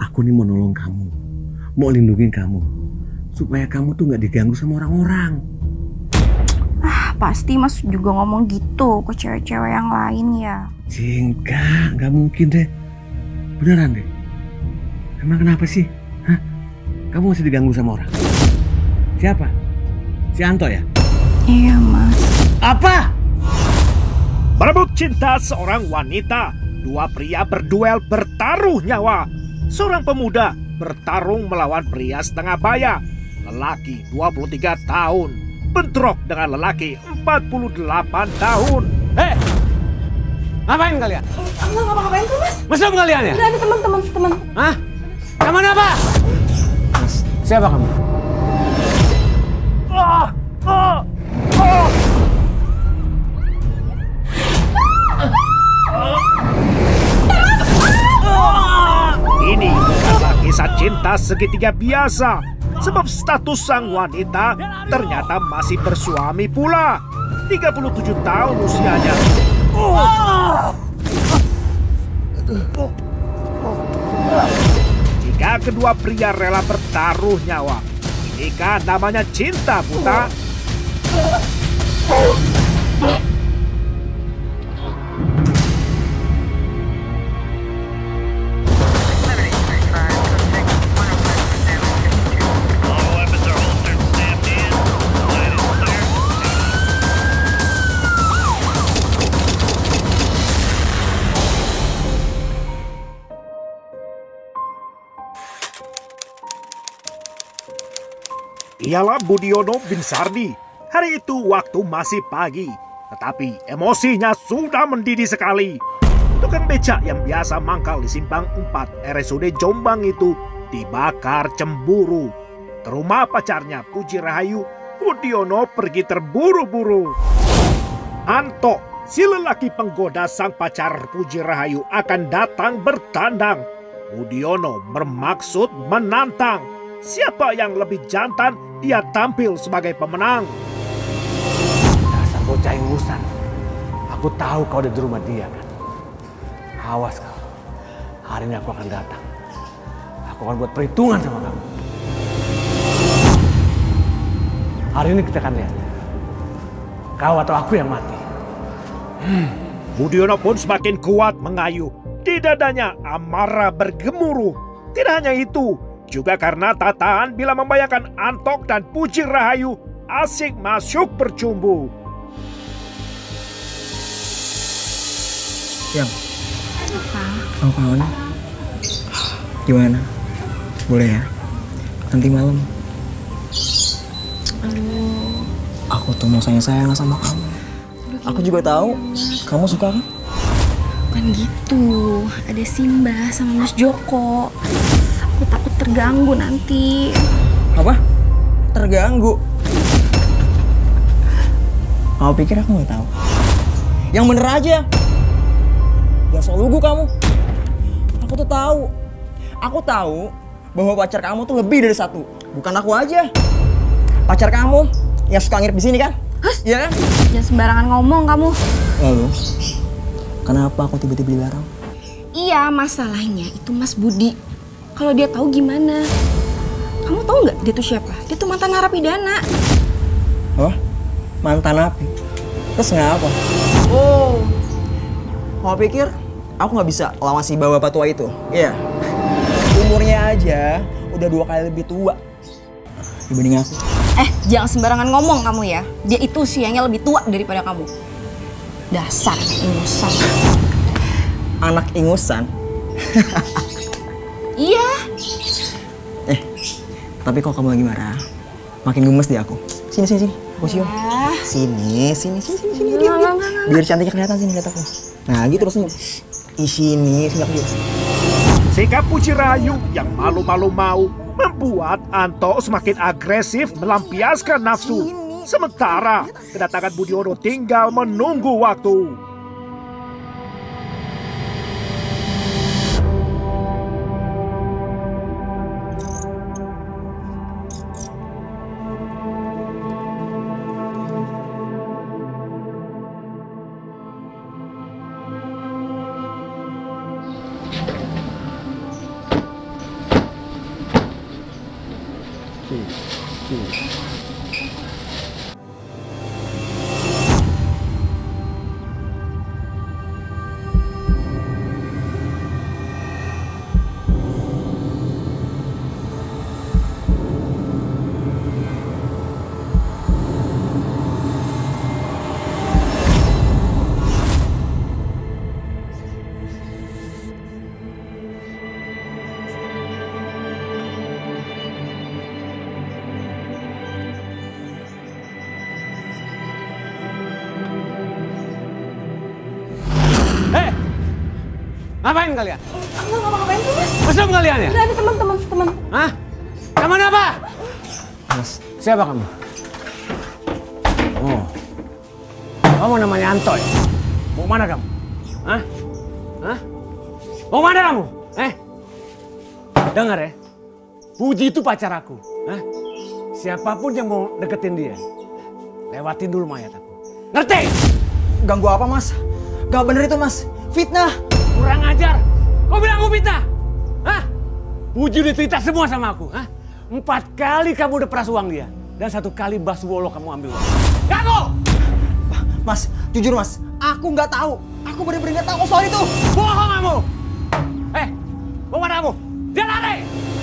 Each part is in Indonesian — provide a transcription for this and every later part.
Aku nih mau nolong kamu, mau lindungin kamu, supaya kamu tuh nggak diganggu sama orang-orang. Pasti Mas juga ngomong gitu ke cewek-cewek yang lain ya. Nggak mungkin deh. Beneran deh. Emang kenapa sih? Hah? Kamu masih diganggu sama orang? Siapa? Si Anto ya? Iya Mas. Apa? Berebut cinta seorang wanita. Dua pria berduel bertaruh nyawa. Seorang pemuda bertarung melawan pria setengah baya. Lelaki 23 tahun bentrok dengan lelaki 48 tahun. Hei! Ngapain kalian? Enggak ngapa-ngapain tuh Mas. Mesum kalian ya? Udah ada teman-teman. Hah? Yang mana apa? Siapa kamu? Ini bukanlah kisah cinta segitiga biasa, sebab status sang wanita ternyata masih bersuami pula. 37 tahun usianya. Jika kedua pria rela bertaruh nyawa, inikah namanya cinta buta? Ialah Budiono bin Sardi. Hari itu waktu masih pagi, tetapi emosinya sudah mendidih sekali. Tukang becak yang biasa mangkal di Simpang 4 RSUD Jombang itu dibakar cemburu. Ke rumah pacarnya Puji Rahayu, Budiono pergi terburu-buru. Anto, si lelaki penggoda sang pacar Puji Rahayu akan datang bertandang. Budiono bermaksud menantang. Siapa yang lebih jantan, dia tampil sebagai pemenang. Dasar bocah ingusan. Aku tahu kau ada di rumah dia kan. Awas kau. Hari ini aku akan datang. Aku akan buat perhitungan sama kamu. Hari ini kita akan lihat. Kau atau aku yang mati. Budiono pun semakin kuat mengayuh. Di dadanya amarah bergemuruh. Tidak hanya itu, juga karena tataan bila membayangkan Antok dan Puji Rahayu asik masuk bercumbu. Yang, mau kemana? Gimana? Boleh ya? Nanti malam. Aduh. Aku tuh mau sayang-sayang sama kamu. Aku juga tahu kamu suka kan? Bukan gitu. Ada Simba sama Mas Joko. Aku takut terganggu nanti. Apa? Terganggu? Kamu pikir aku nggak tahu? Yang bener aja. Yang sok lugu kamu. Aku tuh tahu. Aku tahu bahwa pacar kamu tuh lebih dari satu. Bukan aku aja. Pacar kamu yang suka nginep di sini kan? Hus? Iya kan? Jangan sembarangan ngomong kamu. Lalu, kenapa aku tiba-tiba dilarang? Iya, masalahnya itu Mas Budi. Kalau dia tahu gimana? Kamu tahu nggak dia tuh siapa? Dia tuh mantan narapidana. Apa? Mantan api? Terus ngapa? Oh, kamu pikir aku nggak bisa lawan si bapak tua itu? Iya. Umurnya aja udah 2 kali lebih tua dibanding aku. Jangan sembarangan ngomong kamu ya. Dia itu usianya lebih tua daripada kamu. Dasar ingusan. Anak ingusan? Iya. Tapi kok kamu lagi marah, makin gemes deh aku. Sini, sini, sini. Aku cium. Sini. Diam. Biar cantiknya kelihatan, sini lihat aku. Nah, gitu terus senyum. Sini aku cium. Sikap Puji Rahayu yang malu-malu mau membuat Anto semakin agresif melampiaskan nafsu. Sementara kedatangan Budiono tinggal menunggu waktu. Ngapain kalian? Aku nggak ngapain tuh, Mas. Mesum kalian ya? Udah ada teman. Hah? Teman apa? Mas, Siapa kamu? Oh, kamu namanya Anto ya? Mau mana kamu? Hah? Hah? Mau mana kamu? Dengar ya, Puji itu pacar aku. Hah? Siapapun yang mau deketin dia, lewatin dulu mayat aku. Ngerti? ganggu apa, Mas? Gak bener itu, Mas. Fitnah. Kurang ajar. Kau bilang aku fitnah? Hah? Puji udah cerita semua sama aku. Hah? 4 kali kamu udah peras uang dia. Dan 1 kali Baswolo kamu ambil uang. Ngaku! Mas, jujur Mas, aku nggak tahu. Aku bener-bener nggak tahu soal itu. Bohong kamu! Mau mana kamu? Dia lari!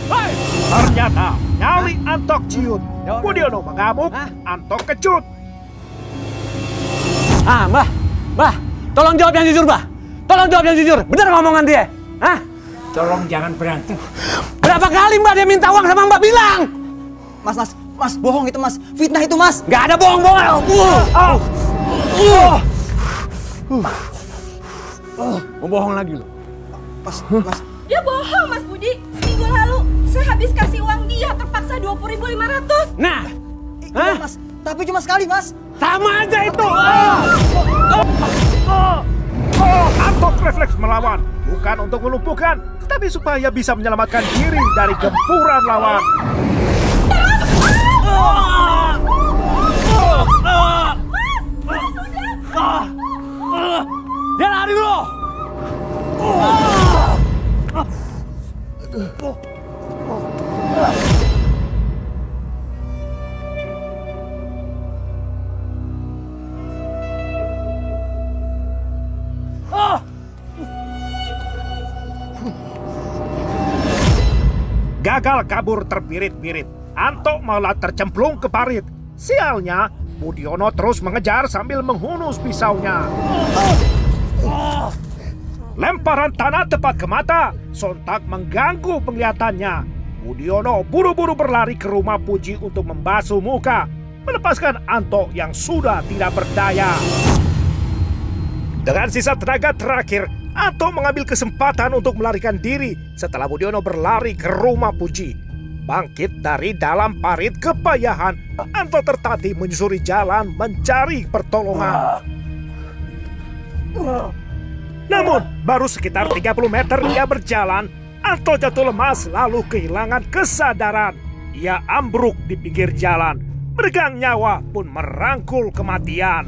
Hei! Ternyata nyali Antok ciut. Budiono mengamuk, Antok kecut. Mbah, tolong jawab yang jujur, Mbah. Tolong jawab yang jujur. Bener ngomongan dia? Hah? Tolong jangan berantem. Berapa kali Mbak dia minta uang sama Mbak bilang? Mas, bohong itu Mas. Fitnah itu Mas. Gak ada bohong-bohong. Mau bohong lagi lo? Mas. Dia bohong, Mas Budi. Seminggu lalu saya habis kasih uang dia terpaksa 20.500. Nah, Iya Mas, tapi cuma sekali Mas. sama aja itu. Antok refleks melawan, bukan untuk melumpuhkan, tetapi supaya bisa menyelamatkan diri dari gempuran lawan. Dia lari dulu. Gagal kabur terbirit-birit, Antok malah tercemplung ke parit. Sialnya, Budiono terus mengejar sambil menghunus pisaunya. Lemparan tanah tepat ke mata, sontak mengganggu penglihatannya. Budiono buru-buru berlari ke rumah Puji untuk membasuh muka, melepaskan Antok yang sudah tidak berdaya. Dengan sisa tenaga terakhir, Antok mengambil kesempatan untuk melarikan diri setelah Budiono berlari ke rumah Puji. Bangkit dari dalam parit kepayahan, Antok tertatih menyusuri jalan mencari pertolongan. Namun, baru sekitar 30 meter dia berjalan, Antok jatuh lemas lalu kehilangan kesadaran. Ia ambruk di pinggir jalan, meregang nyawa pun merangkul kematian.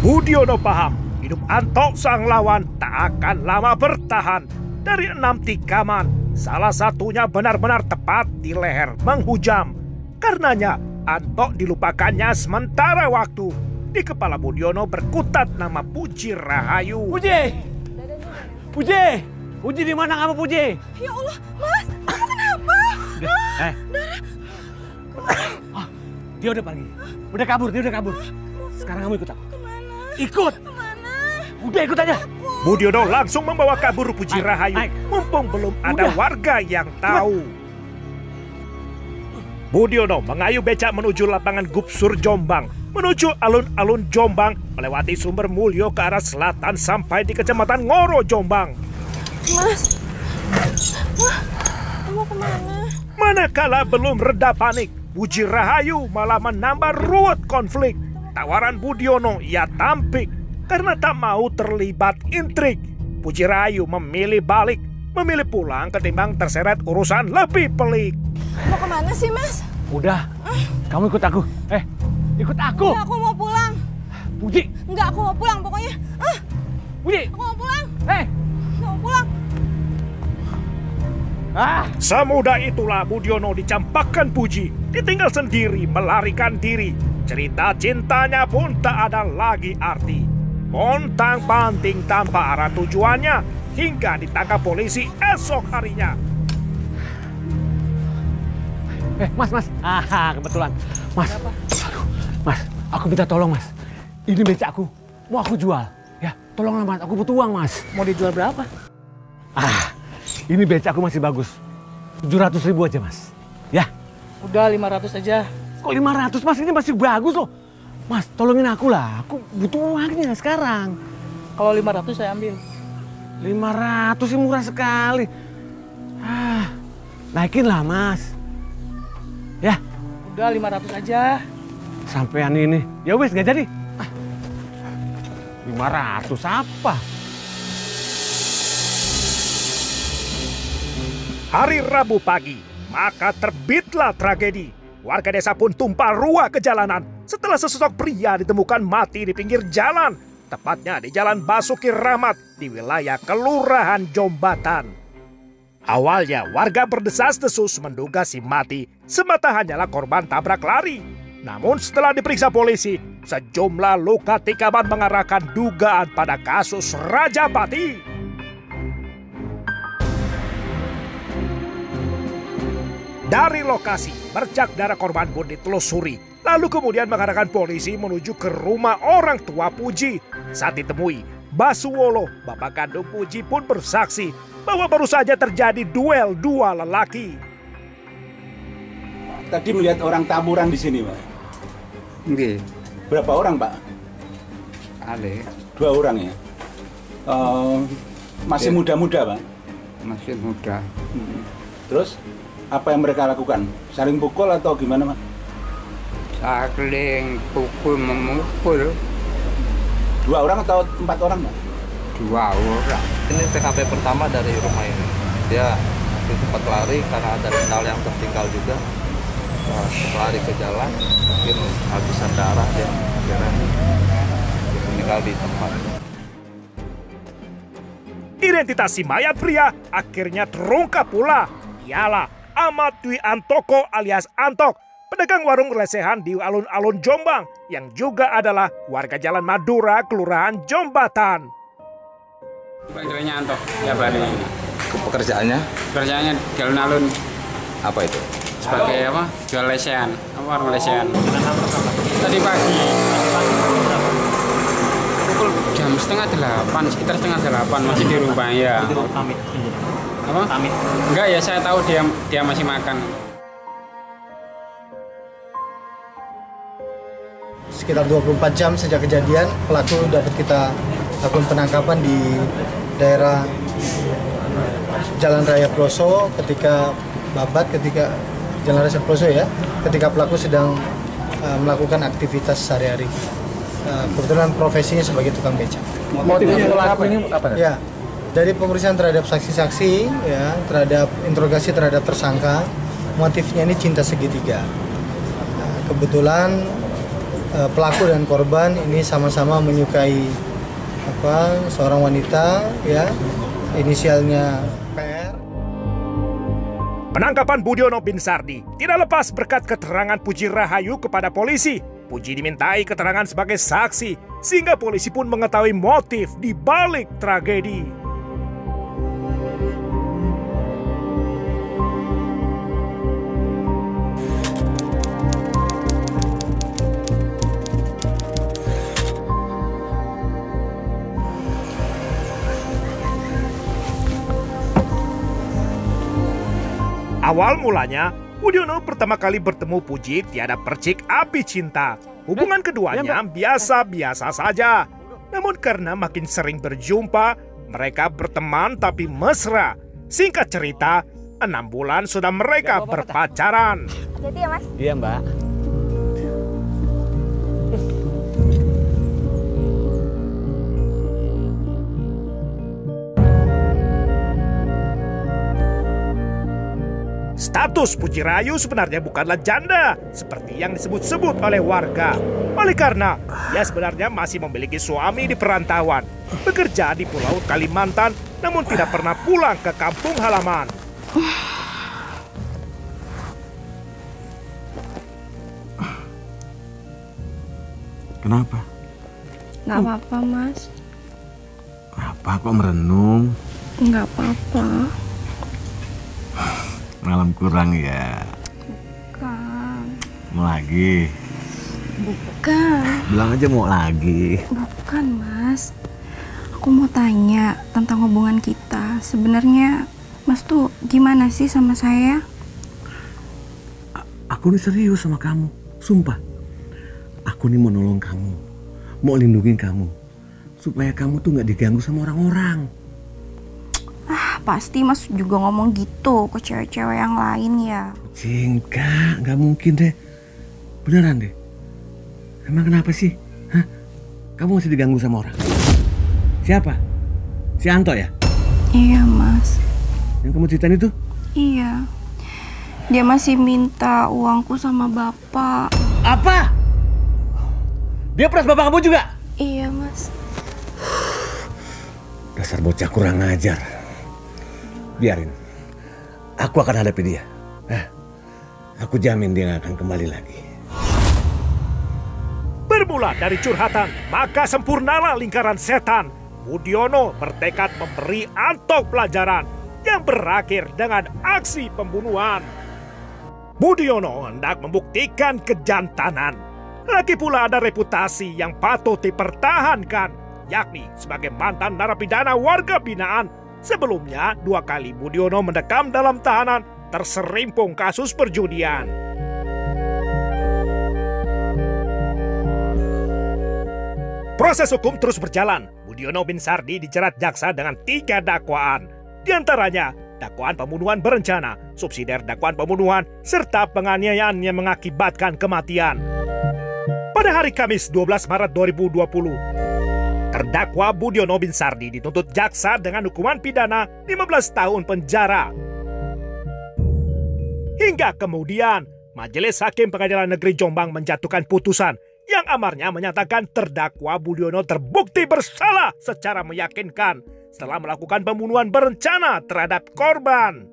Budiono paham, hidup Antok sang lawan tak akan lama bertahan. Dari 6 tikaman, salah satunya benar-benar tepat di leher menghujam. Karenanya, Antok dilupakannya sementara waktu. Di kepala Budiono berkutat nama Puji Rahayu. Puji di mana kamu, Puji? Ya Allah, Mas, kamu kenapa? Dia udah pergi. Udah kabur. Sekarang kamu ikut aku. Kemana? Ikut. Kemana? Udah ikut aja. Budiono langsung membawa kabur Puji Rahayu, mumpung belum ada warga yang tahu. Budiono mengayu becak menuju lapangan Gupsur Jombang, menuju alun-alun Jombang, melewati Sumber Mulyo ke arah selatan sampai di Kecamatan Ngoro, Jombang. Mas, kamu kemana? Manakala belum reda panik, Puji Rahayu malah menambah ruwet konflik. Tawaran Budiono ia tampik karena tak mau terlibat intrik. Puji Rahayu memilih balik, memilih pulang ketimbang terseret urusan lebih pelik. Mau kemana sih, Mas? Udah, kamu ikut aku. Ikut aku. Enggak, aku mau pulang. Puji. Enggak, aku mau pulang pokoknya. Puji. Aku mau pulang. Hei. Aku mau pulang. Semudah itulah Budiono dicampakkan Puji, ditinggal sendiri melarikan diri. Cerita cintanya pun tak ada lagi arti. Pontang-panting tanpa arah tujuannya hingga ditangkap polisi esok harinya. Mas. Kebetulan. Mas. Aduh, Mas, aku minta tolong, Mas. Ini beca aku. Mau aku jual. Ya, tolonglah, Mas. Aku butuh uang, Mas. Mau dijual berapa? Ini beca aku masih bagus. 700.000 aja, Mas. Ya. Udah 500 aja. Kok 500, Mas? Ini masih bagus loh. Mas, tolongin aku lah. Aku butuh uangnya sekarang. Kalau 500 saya ambil. 500 sih murah sekali. Naikin lah, Mas. Ya. Udah 500 aja. Sampean ini. Ya wes, gak jadi. 500 apa? Hari Rabu pagi, maka terbitlah tragedi. Warga desa pun tumpah ruah ke jalanan setelah sesosok pria ditemukan mati di pinggir jalan, tepatnya di Jalan Basuki Rahmat di wilayah Kelurahan Jombatan. Awalnya warga berdesas-desus menduga si mati semata hanyalah korban tabrak lari. Namun setelah diperiksa polisi, sejumlah luka tikaman mengarahkan dugaan pada kasus Rajapati. Dari lokasi, bercak darah korban pun ditelusuri. Lalu kemudian mengarahkan polisi menuju ke rumah orang tua Puji. Saat ditemui, Basuwolo, bapak kandung Puji pun bersaksi bahwa baru saja terjadi duel dua lelaki. Tadi melihat orang taburan di sini, Pak. Nggih, Berapa orang, Pak? ada 2 orang ya. Masih Ya. muda-muda, Pak. masih muda. Terus apa yang mereka lakukan? Saling pukul atau gimana, Pak? Saling pukul memukul 2 orang atau 4 orang, Pak? 2 orang. Ini TKP pertama dari rumah ini. Dia sempat lari karena ada sendal yang tertinggal juga. Lari ke jalan, mungkin habisan darah dia akhirnya meninggal di tempat. Identitas si mayat pria akhirnya terungkap pula. Ialah Ahmad Dwi Antoko alias Antok, pedagang warung lesehan di alun-alun Jombang yang juga adalah warga Jalan Madura, Kelurahan Jombatan. Panggilannya Antok, ya Bani. Pekerjaannya Kerjanya di alun-alun apa itu? sebagai apa? Jual lesehan, warung lesehan. Tadi pagi, pukul jam 7:30, sekitar 7:30 masih di rumah ya. Apa? Enggak ya, saya tahu dia masih makan. Sekitar 24 jam sejak kejadian, pelaku dapat kita lakukan penangkapan di daerah Jalan Raya Ploso ketika Jalan Raya Ploso ya, ketika pelaku sedang melakukan aktivitas sehari-hari. Kebetulan profesinya sebagai tukang beca. Motifnya pelaku ini apa? Ya, dari pemeriksaan terhadap saksi-saksi, ya, terhadap interogasi terhadap tersangka, motifnya ini cinta segitiga. Kebetulan pelaku dan korban ini sama-sama menyukai seorang wanita, ya, inisialnya PR. Penangkapan Budiono bin Sardi tidak lepas berkat keterangan Puji Rahayu kepada polisi. Puji dimintai keterangan sebagai saksi, sehingga polisi pun mengetahui motif di balik tragedi. Awal mulanya, Budiono pertama kali bertemu Puji tiada percik api cinta. Hubungan keduanya biasa-biasa saja. Namun karena makin sering berjumpa, mereka berteman tapi mesra. Singkat cerita, 6 bulan sudah mereka berpacaran. Jadi ya Mas. Iya, Mbak. Status Puji Rahayu sebenarnya bukanlah janda, seperti yang disebut-sebut oleh warga. Oleh karena, dia sebenarnya masih memiliki suami di perantauan, bekerja di Pulau Kalimantan, namun tidak pernah pulang ke kampung halaman. Kenapa? Nggak apa-apa, Mas. Apa kok merenung? Nggak apa-apa. Malam kurang ya? Bukan. Mau lagi? Bukan. Bilang aja mau lagi. Bukan, Mas. Aku mau tanya tentang hubungan kita. Sebenarnya Mas tuh gimana sih sama saya? Aku nih serius sama kamu. Sumpah. Aku nih mau nolong kamu. Mau lindungin kamu. Supaya kamu tuh gak diganggu sama orang-orang. Pasti Mas juga ngomong gitu ke cewek-cewek yang lain ya. Gak mungkin deh. Beneran deh. Emang kenapa sih? Hah? Kamu masih diganggu sama orang? Siapa? Si Anto ya? Iya, Mas. Yang kamu ceritain itu? Iya. Dia masih minta uangku sama Bapak. Apa? Dia peras Bapak kamu juga? Iya, Mas. Dasar bocah kurang ajar. Biarin. Aku akan hadapi dia. Aku jamin dia akan kembali lagi. Bermula dari curhatan, maka sempurnalah lingkaran setan. Budiono bertekad memberi Anto pelajaran yang berakhir dengan aksi pembunuhan. Budiono hendak membuktikan kejantanan. Lagi pula ada reputasi yang patut dipertahankan, yakni sebagai mantan narapidana warga binaan. Sebelumnya 2 kali Budiono mendekam dalam tahanan terserimpung kasus perjudian. Proses hukum terus berjalan. Budiono bin Sardi dijerat jaksa dengan 3 dakwaan. Di antaranya dakwaan pembunuhan berencana, subsidiar dakwaan pembunuhan, serta penganiayaan yang mengakibatkan kematian. Pada hari Kamis 12 Maret 2020, terdakwa Budiono bin Sardi dituntut jaksa dengan hukuman pidana 15 tahun penjara. Hingga kemudian, Majelis Hakim Pengadilan Negeri Jombang menjatuhkan putusan yang amarnya menyatakan terdakwa Budiono terbukti bersalah secara meyakinkan setelah melakukan pembunuhan berencana terhadap korban.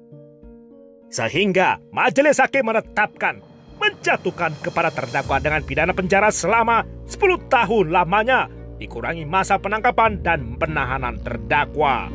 Sehingga Majelis Hakim menetapkan menjatuhkan kepada terdakwa dengan pidana penjara selama 10 tahun lamanya, dikurangi masa penangkapan dan penahanan terdakwa.